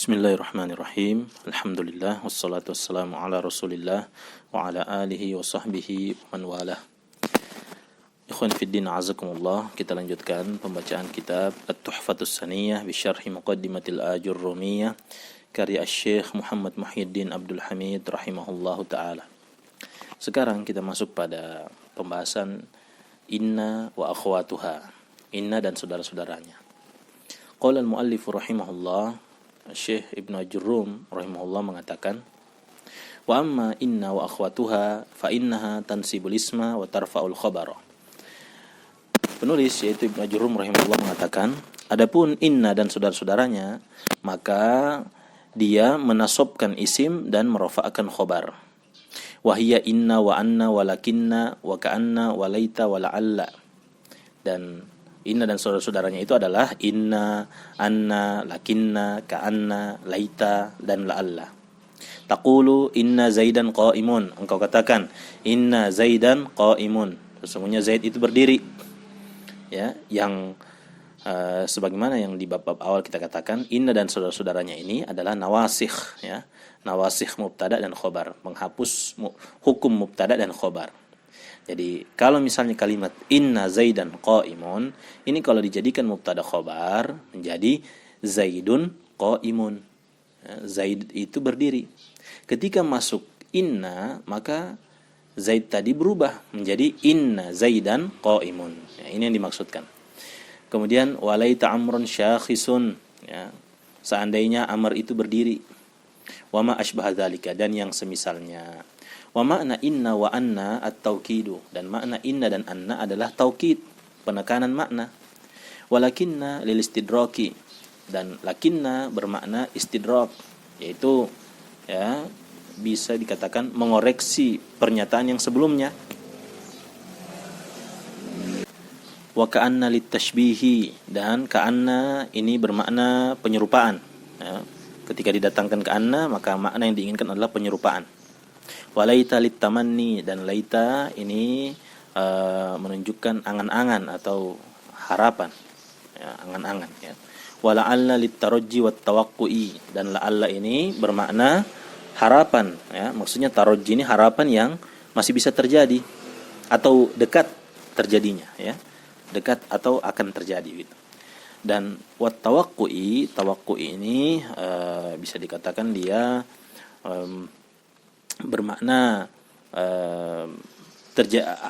Bismillahirrahmanirrahim. Alhamdulillah wassalatu wassalamu ala Rasulillah wa ala alihi wa sahbihi man walah. Ikhwan fiddin azakumullah, kita lanjutkan pembacaan kitab At-Tuhfatus Saniyah bi syarhi Muqaddimatil Ajurrumiyah karya Syekh Muhammad Muhyiddin Abdul Hamid rahimahullahu taala. Sekarang kita masuk pada pembahasan inna wa akhwatuha, inna dan saudara-saudaranya. Qala al-muallif rahimahullah, Syekh Ibnu Ajurrum rahimahullah mengatakan, wa amma inna wa akhwatuha fa innaha tansibul isma wa tarfa'ul khabara. Penulis yaitu Ibnu Ajurrum rahimahullah mengatakan, adapun inna dan saudara-saudaranya, maka dia menasobkan isim dan merafa'kan khabar. Wa hiya inna wa anna wa lakinna wa ka'anna wa laita wa la'alla. Dan inna dan saudara-saudaranya itu adalah inna, anna, lakinna, ka'anna, laita, dan la'alla. Taqulu inna zaidan qa'imun. Engkau katakan inna zaidan qa'imun. Sesungguhnya Zaid itu berdiri. Ya, yang sebagaimana yang di bab awal kita katakan, inna dan saudara-saudaranya ini adalah nawasikh, ya. Nawasikh mubtada dan khobar, menghapus hukum mubtada dan khobar. Jadi kalau misalnya kalimat inna zaidan qa'imun, ini kalau dijadikan mubtada khobar menjadi zaidun qa'imun. Ya, Zaid itu berdiri. Ketika masuk inna, maka Zaid tadi berubah menjadi inna zaidan qa'imun. Ya, ini yang dimaksudkan. Kemudian walaita amrun syakhisun, ya, seandainya Amr itu berdiri. Wa ma asbah dzalika, dan yang semisalnya. Wa makna inna wa anna at-taukidu, dan makna inna dan anna adalah taukid, penekanan makna. Walakinna lil istidraki, dan lakinna bermakna istidrak, yaitu ya bisa dikatakan mengoreksi pernyataan yang sebelumnya. Wa ka'anna litashbihi, dan ka'anna ini bermakna penyerupaan. Ya, ketika didatangkan ka'anna, maka makna yang diinginkan adalah penyerupaan. Walaita litamanni, dan laita ini menunjukkan angan-angan atau harapan, ya, angan-angan, ya. Wala'alla litarajji wat tawaqqu'i, dan la'alla ini bermakna harapan, ya. Maksudnya tarajji ini harapan yang masih bisa terjadi atau dekat terjadinya, ya. Dekat atau akan terjadi gitu. Dan wat tawaqqu'i, tawaqqu'i ini bisa dikatakan dia bermakna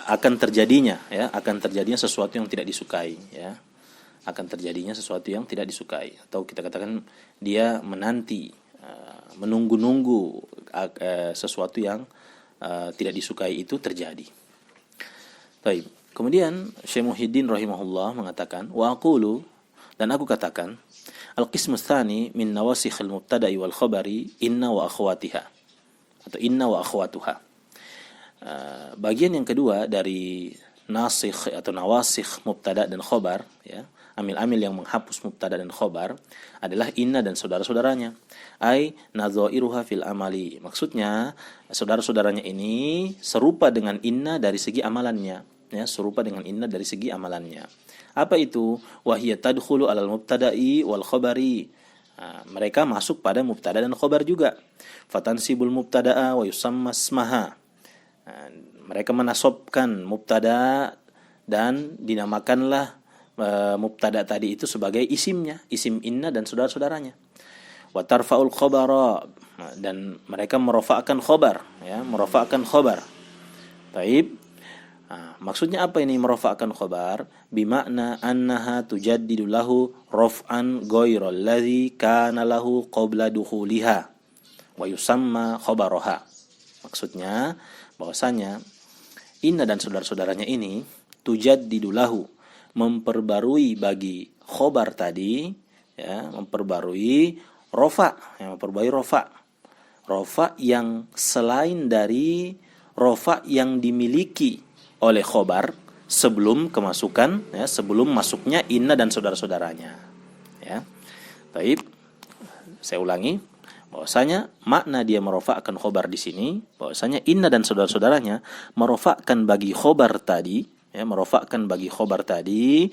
akan terjadinya, ya, akan terjadinya sesuatu yang tidak disukai, ya, akan terjadinya sesuatu yang tidak disukai, atau kita katakan dia menanti, menunggu-nunggu sesuatu yang tidak disukai itu terjadi. Baik, kemudian Syekh Muhyiddin rahimahullah mengatakan, wa aqulu, dan aku katakan, al-qismu tsani min nawasikhil mubtada'i wal khabari inna wa akhwatiha, atau inna wa akhwatuha. Bagian yang kedua dari nasikh atau nawasikh mubtada dan khobar, ya, amil-amil yang menghapus mubtada dan khobar adalah inna dan saudara-saudaranya. Ai nadhairuha fil amali. Maksudnya saudara-saudaranya ini serupa dengan inna dari segi amalannya, ya, serupa dengan inna dari segi amalannya. Apa itu? Wa hiya tadkhulu alal mubtada'i wal khabari. Mereka masuk pada mubtada dan khobar juga. Fatansibul mubtada'a wa yusamma ismaha. Mereka menasobkan mubtada dan dinamakanlah mubtada tadi itu sebagai isimnya, isim inna dan saudara-saudaranya. Wa tarfa'ul khabara, dan mereka merafa'kan khobar, ya, merafa'kan khobar. Taib. Maksudnya apa ini merafa'kan khobar? Bimakna annaha tujaddidu lahu raf'an ghairal ladzi kana lahu qabla dukhuliha wa yusamma khabaraha. Maksudnya bahwasanya inna dan saudara-saudaranya ini tujaddidu lahu, memperbarui bagi khobar tadi, ya, memperbarui rafa, yang memperbarui rafa yang selain dari rafa yang dimiliki oleh khobar sebelum kemasukan, ya, sebelum masuknya inna dan saudara-saudaranya, ya. Baik, saya ulangi bahwasanya makna dia merofakkan khobar di sini, bahwasanya inna dan saudara-saudaranya merofakkan bagi khobar tadi, ya, merofakkan bagi khobar tadi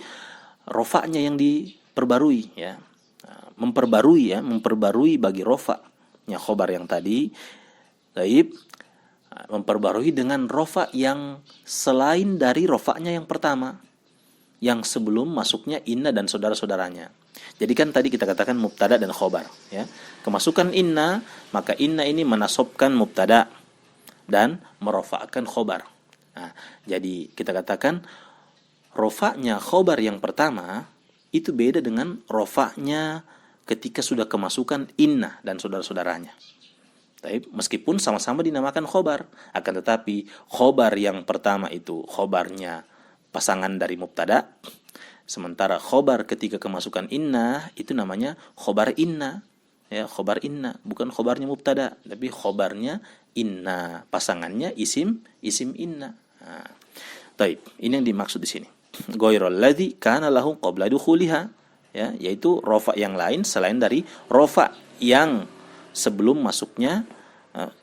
rofaknya yang diperbarui, ya. memperbarui bagi rofa-nya khobar yang tadi. Taib, memperbarui dengan rofa yang selain dari rofa-nya yang pertama, yang sebelum masuknya inna dan saudara-saudaranya. Jadi kan tadi kita katakan mubtada dan khobar, ya. Kemasukan inna, maka inna ini menasobkan mubtada dan merofa'kan khobar. Nah, jadi kita katakan rofa'nya khobar yang pertama itu beda dengan rofa'nya ketika sudah kemasukan inna dan saudara-saudaranya. Meskipun sama-sama dinamakan khobar, akan tetapi khobar yang pertama itu khobarnya pasangan dari mubtada, sementara khobar ketika kemasukan inna itu namanya khobar inna, ya, khobar inna, bukan khobarnya mubtada, tapi khobarnya inna, pasangannya isim inna. Nah, ini yang dimaksud di sini. Ghairul ladzi kana lahu qabla dukhuliha, ya, yaitu rofa yang lain selain dari rofa yang sebelum masuknya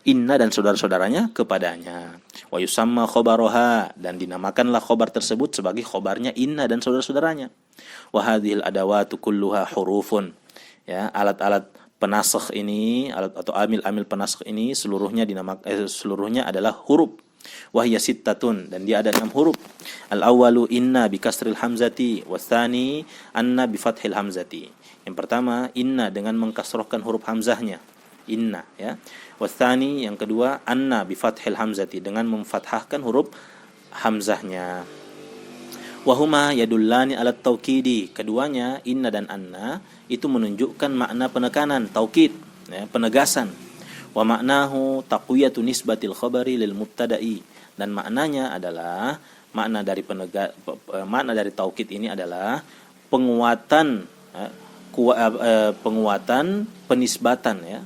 inna dan saudara-saudaranya kepadanya. Wa yusamma khabaroha, dan dinamakanlah khobar tersebut sebagai khobarnya inna dan saudara-saudaranya. Wa hadhil adawatu kulluha hurufun, ya, alat-alat penasakh ini, alat atau amil-amil penasakh ini seluruhnya seluruhnya adalah huruf. Wahya sittatun, dan dia ada 6 huruf. Al-awwalu inna bi kasril hamzati, watsani anna bi fathil hamzati. Yang pertama inna dengan mengkasrohkan huruf hamzahnya, inna, ya. Watsani, yang kedua anna bi fathil hamzati, dengan memfathahkan huruf hamzahnya. Wahuma yadullani ala taukidi, keduanya inna dan anna itu menunjukkan makna penekanan, taukid, ya, penegasan. Wa maknahu taqwiyatu nisbatil khabari lil mubtada'i, dan maknanya adalah makna dari taukid ini adalah penguatan penisbatan, ya.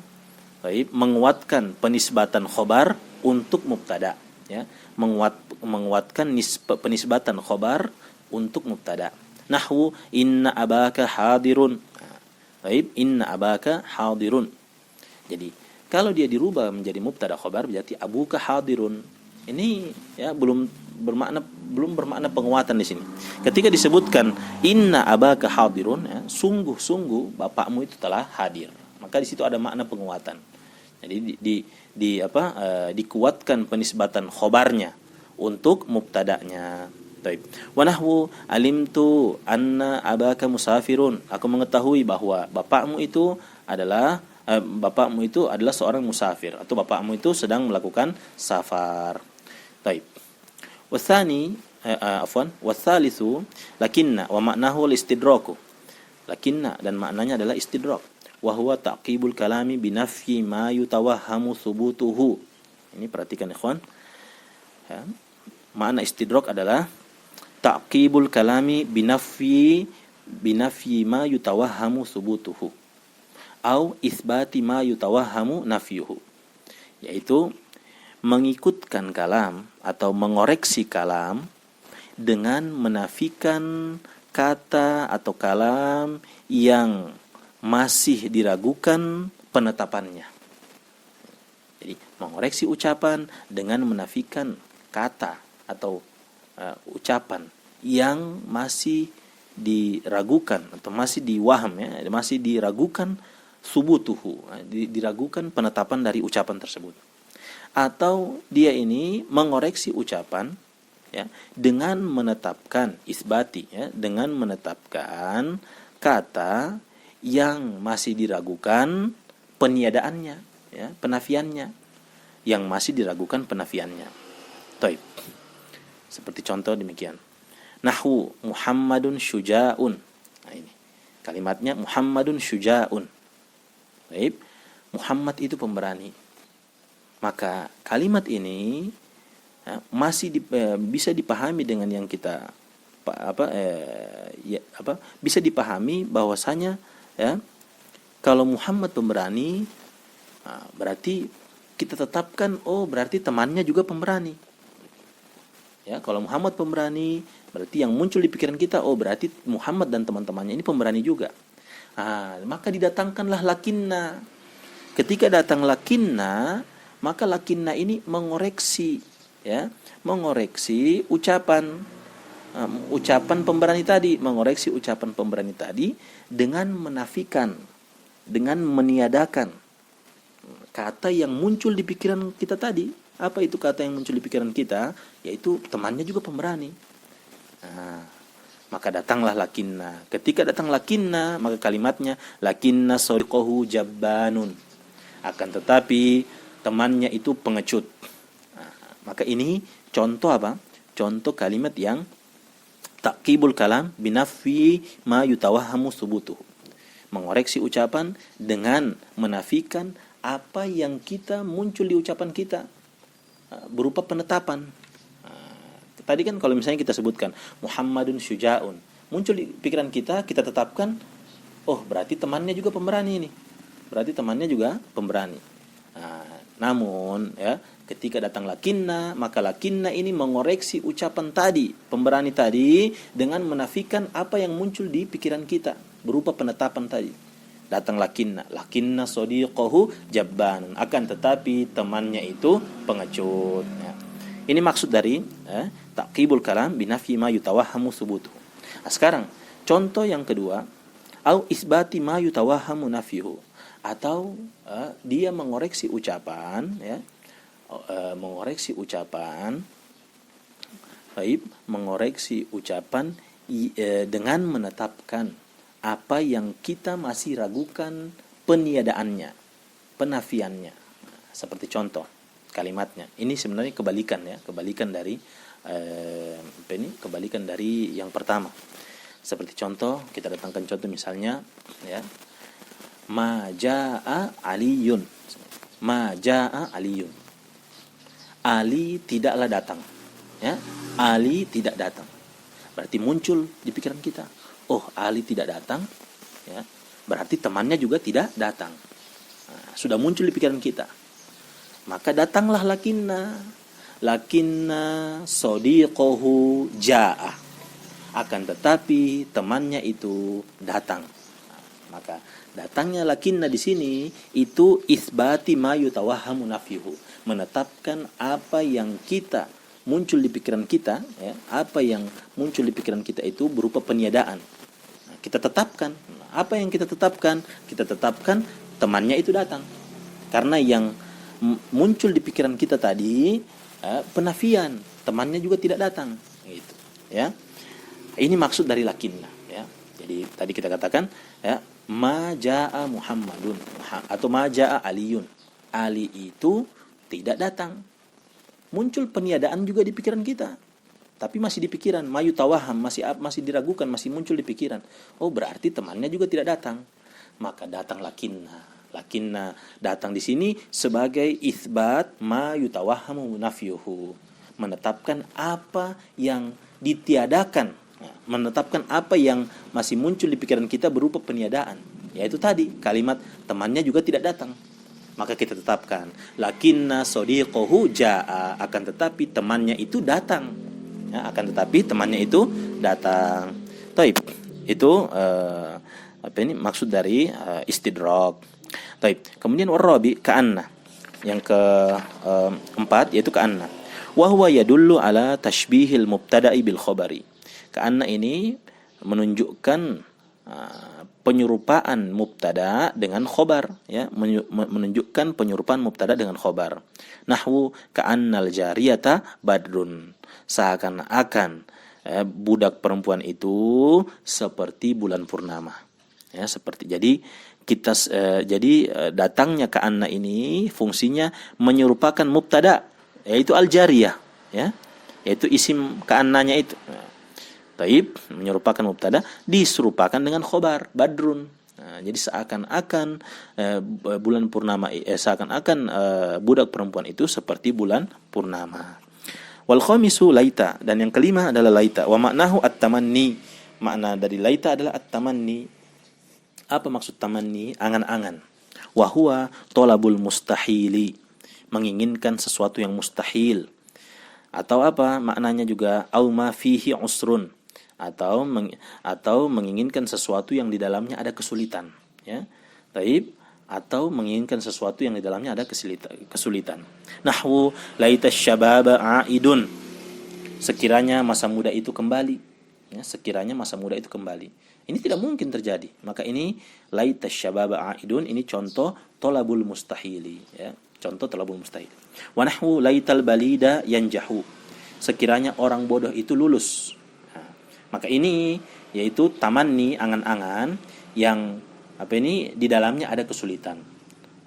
Baik, menguatkan penisbatan khobar untuk mubtada, ya. Menguatkan penisbatan khobar untuk mubtada. Nahwu inna abaka hadirun. Baik, inna abaka hadirun. Jadi kalau dia dirubah menjadi mubtada khobar berarti abuka hadirun. Ini, ya, belum bermakna penguatan di sini. Ketika disebutkan inna abaka hadirun, ya, sungguh-sungguh bapakmu itu telah hadir. Maka di situ ada makna penguatan. Jadi dikuatkan penisbatan khobarnya untuk mubtadanya. Baik. Wa nahwu alimtu anna abaka musafirun. Aku mengetahui bahwa bapakmu itu adalah seorang musafir, atau bapakmu itu sedang melakukan safar. Taib. Watsalitsu lakinna wa ma'nahu al-istidraku. Lakinna, dan maknanya adalah istidrak. Wa huwa taqibul kalami binafyi ma yutawahhamu thubutuhu. Ini perhatikan ikhwan. Ya. Makna istidrak adalah taqibul kalami binafyi ma yutawahhamu thubutuhu, au isbati ma yutawahhamu nafyuhu, yaitu mengikutkan kalam atau mengoreksi kalam dengan menafikan kata atau kalam yang masih diragukan penetapannya. Jadi mengoreksi ucapan dengan menafikan kata atau ucapan yang masih diragukan atau masih diwaham, ya, masih diragukan subutuhu, diragukan penetapan dari ucapan tersebut. Atau dia ini mengoreksi ucapan, ya, dengan menetapkan isbati, ya, dengan menetapkan kata yang masih diragukan peniadaannya, ya, penafiannya, yang masih diragukan penafiannya. Taib. Seperti contoh demikian. Nahwu Muhammadun syuja'un. Nah, ini kalimatnya Muhammadun syuja'un. Baik, Muhammad itu pemberani. Maka kalimat ini, ya, masih bisa dipahami dengan yang kita bisa dipahami bahwasanya, ya, kalau Muhammad pemberani, berarti kita tetapkan, oh berarti temannya juga pemberani. Ya, kalau Muhammad pemberani, berarti yang muncul di pikiran kita, oh berarti Muhammad dan teman-temannya ini pemberani juga. Maka didatangkanlah lakinna. Ketika datang lakinna, maka lakinna ini mengoreksi, ya, mengoreksi ucapan pemberani tadi, mengoreksi ucapan pemberani tadi dengan menafikan dengan meniadakan kata yang muncul di pikiran kita tadi. Apa itu kata yang muncul di pikiran kita? Yaitu temannya juga pemberani. Nah, maka datanglah lakinna. Ketika datang lakinna, maka kalimatnya lakinna sadiqahu jabbanun. Akan tetapi temannya itu pengecut. Nah, maka ini contoh apa? Contoh kalimat yang taqibul kalam binafi ma yutawahhamu subutuhu. Mengoreksi ucapan dengan menafikan apa yang kita muncul di ucapan kita berupa penetapan. Tadi kan kalau misalnya kita sebutkan Muhammadun syuja'un, muncul di pikiran kita, kita tetapkan, oh berarti temannya juga pemberani ini. Berarti temannya juga pemberani. Namun ya, ketika datang lakinna, maka lakinna ini mengoreksi ucapan tadi, pemberani tadi, dengan menafikan apa yang muncul di pikiran kita berupa penetapan tadi. Datang lakinna sadiqahu jabban, akan tetapi temannya itu pengecut. Ya. Ini maksud dari taqibul kalam binafi ma yutawahhamu subutuhu. Sekarang contoh yang kedua, au isbati ma yutawahhamu nafyuhu, atau dia mengoreksi ucapan, ya, mengoreksi ucapan, baik, mengoreksi ucapan dengan menetapkan apa yang kita masih ragukan peniadaannya, penafiannya. Seperti contoh kalimatnya. Ini sebenarnya kebalikan ya, kebalikan dari kebalikan dari yang pertama. Seperti contoh, kita datangkan contoh misalnya ya. Ma jaa Aliyun. Ma jaa Aliyun. Ali tidaklah datang. Ya, Ali tidak datang. Berarti muncul di pikiran kita. Oh, Ali tidak datang, ya, berarti temannya juga tidak datang. Nah, sudah muncul di pikiran kita. Maka datanglah lakinna sadiqahu jaa. Akan tetapi temannya itu datang. Nah, maka datangnya lakinna di sini itu isbati ma yutawahhamu nafyuhu, menetapkan apa yang kita muncul di pikiran kita, ya, apa yang muncul di pikiran kita itu berupa peniadaan. Kita tetapkan. Apa yang kita tetapkan? Kita tetapkan temannya itu datang. Karena yang muncul di pikiran kita tadi penafian, temannya juga tidak datang. Gitu, ya. Ini maksud dari lakinna. Ya. Jadi tadi kita katakan, ya, ma jaa Muhammadun atau ma jaa Aliyun. Ali itu tidak datang. Muncul peniadaan juga di pikiran kita. Tapi masih di pikiran, mayu tawaham, masih diragukan, masih muncul di pikiran. Oh, berarti temannya juga tidak datang. Maka datang lakinna datang di sini sebagai isbat ma yutawahamu nafyuhu, menetapkan apa yang ditiadakan, menetapkan apa yang masih muncul di pikiran kita berupa peniadaan, yaitu tadi kalimat temannya juga tidak datang. Maka kita tetapkan lakinna sadiqahu jaa, akan tetapi temannya itu datang. Ya, akan tetapi temannya itu datang. Taib. Itu apa ini maksud dari istidrak. Taib. Kemudian warabi ka'anna. Yang keempat yaitu ka'anna. Wa huwa yadullu ala tashbihil mubtada'i bil khabari. Ka'anna ini menunjukkan penyerupaan mubtada dengan khobar, ya, menunjukkan penyerupaan mubtada dengan khobar. Nahwu ka'annal jariyata badrun, seakan-akan budak perempuan itu seperti bulan purnama, ya, seperti. Jadi kita datangnya ka'anna ini fungsinya menyerupakan mubtada, yaitu al jariyah, ya, yaitu isim ka'annanya itu. Taib, menyerupakan mubtada diserupakan dengan khobar badrun. Nah, jadi seakan-akan bulan purnama, seakan-akan budak perempuan itu seperti bulan purnama. Wal khamisu laita, dan yang kelima adalah laita. Wa maknahu at-tamanni, makna dari laita adalah at-tamanni. Apa maksud tamanni? Angan-angan. Wa huwa thalabul mustahili, menginginkan sesuatu yang mustahil. Atau apa maknanya juga? Au ma fihi usrun, atau menginginkan sesuatu yang di dalamnya ada kesulitan, ya. Taib, atau menginginkan sesuatu yang di dalamnya ada kesulitan. Nahwu laita syababa aidun, sekiranya masa muda itu kembali. Ya, sekiranya masa muda itu kembali. Ini tidak mungkin terjadi. Maka ini laita syababa aidun, ini contoh tolabul mustahili, ya. Contoh tolabul mustahil. Wa nahwu laital balida yanjahu. Sekiranya orang bodoh itu lulus. Nah, maka ini yaitu tamanni, angan-angan yang di dalamnya ada kesulitan.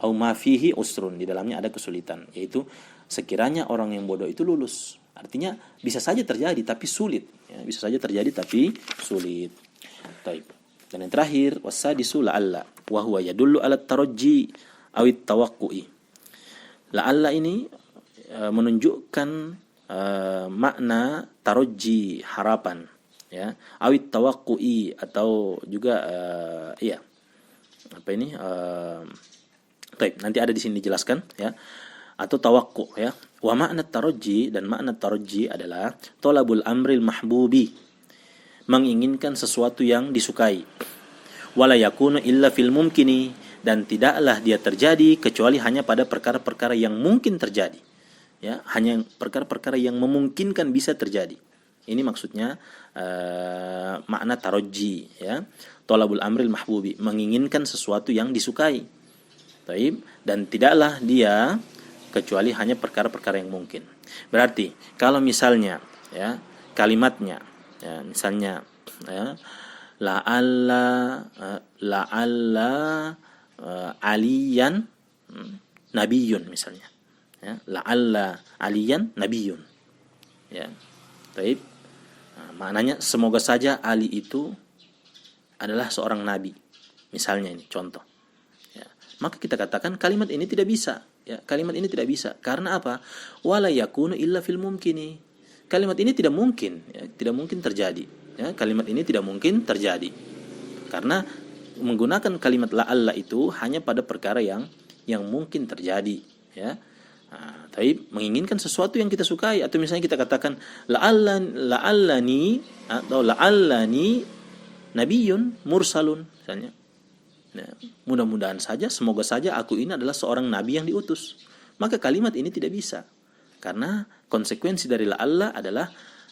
Au ma fihi usrun, di dalamnya ada kesulitan, yaitu sekiranya orang yang bodoh itu lulus. Artinya bisa saja terjadi tapi sulit, ya, bisa saja terjadi tapi sulit. Baik. Dan yang terakhir wasadisu la'alla wa huwa yadullu ala tarajji awit tawaqqu'i. La'alla ini menunjukkan makna tarajji, harapan, ya, awit tawaqqu'i, atau juga nanti ada di sini dijelaskan, ya, atau tawakku, ya. Wa makna tarajji, dan makna tarajji adalah tolabul amril mahbubi, menginginkan sesuatu yang disukai. Wala yakunu illa fil mumkini, dan tidaklah dia terjadi kecuali hanya pada perkara-perkara yang mungkin terjadi, ya, hanya perkara-perkara yang memungkinkan bisa terjadi. Ini maksudnya makna tarajji, ya, tolabul amril mahbubi, menginginkan sesuatu yang disukai. Taib, dan tidaklah dia kecuali hanya perkara-perkara yang mungkin. Berarti kalau misalnya, ya, kalimatnya, ya, misalnya, ya, la'alla aliyan nabiyun, misalnya, ya, la'alla aliyan nabiyun, ya. Taib, maknanya semoga saja Ali itu adalah seorang nabi, misalnya, ini contoh. Maka kita katakan kalimat ini tidak bisa, ya, kalimat ini tidak bisa. Karena apa? Wala yakunu illa fil mumkini. Kalimat ini tidak mungkin, ya, tidak mungkin terjadi, ya, kalimat ini tidak mungkin terjadi. Karena menggunakan kalimat la'alla itu hanya pada perkara yang mungkin terjadi, ya. Nah, tapi menginginkan sesuatu yang kita sukai, atau misalnya kita katakan la'allani atau la'allani nabiyun mursalun, misalnya. Nah, mudah-mudahan saja, semoga saja aku ini adalah seorang nabi yang diutus. Maka kalimat ini tidak bisa, karena konsekuensi dari la'alla adalah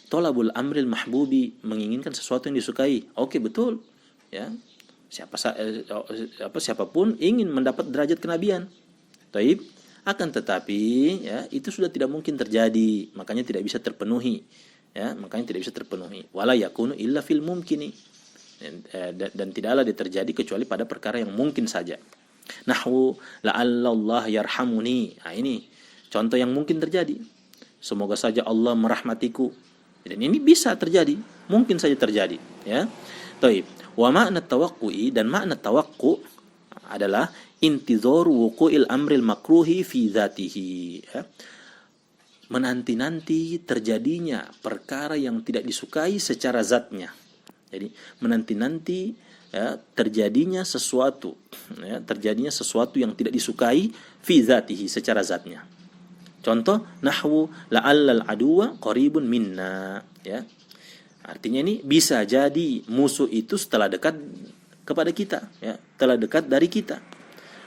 tolabul amril mahbubi, menginginkan sesuatu yang disukai. Oke, betul, ya, siapapun ingin mendapat derajat kenabian. Taib, akan tetapi, ya, itu sudah tidak mungkin terjadi, makanya tidak bisa terpenuhi, ya, makanya tidak bisa terpenuhi. Wala yakunu illa fil mumkini, dan tidaklah dia terjadi kecuali pada perkara yang mungkin saja. Nahwu la'allallah yarhamuni. Nah, ini contoh yang mungkin terjadi. Semoga saja Allah merahmatiku. Dan ini bisa terjadi, mungkin saja terjadi, ya. Taib. Wa makna tawaqqu'i, dan makna tawaqqu adalah intizaru wuqu'il amril makruhi fi dzatihi, ya. Menanti-nanti terjadinya perkara yang tidak disukai secara zatnya. Jadi menanti-nanti, ya, terjadinya sesuatu yang tidak disukai fi dzatihi, secara zatnya. Contoh nahwu la'allal aduwa qaribun minna, ya. Artinya ini bisa jadi musuh itu setelah dekat kepada kita, ya, telah dekat dari kita.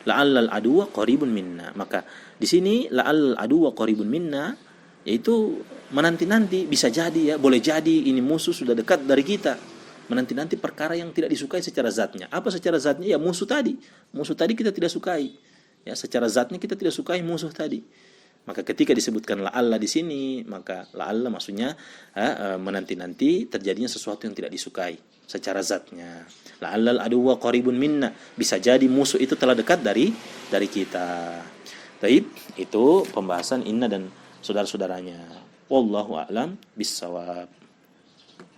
La'allal aduwa qaribun minna. Maka di sini la'allal aduwa qaribun minna, yaitu menanti-nanti, bisa jadi, ya, boleh jadi ini musuh sudah dekat dari kita. Menanti-nanti perkara yang tidak disukai secara zatnya. Apa secara zatnya? Ya, musuh tadi kita tidak sukai, ya, secara zatnya kita tidak sukai musuh tadi. Maka ketika disebutkan la'alla di sini, maka la'alla maksudnya menanti-nanti terjadinya sesuatu yang tidak disukai secara zatnya. La'allal aduwa qaribun minna, bisa jadi musuh itu telah dekat dari kita. Baik, itu pembahasan inna dan saudara-saudaranya. Wallahu a'lam bissawab.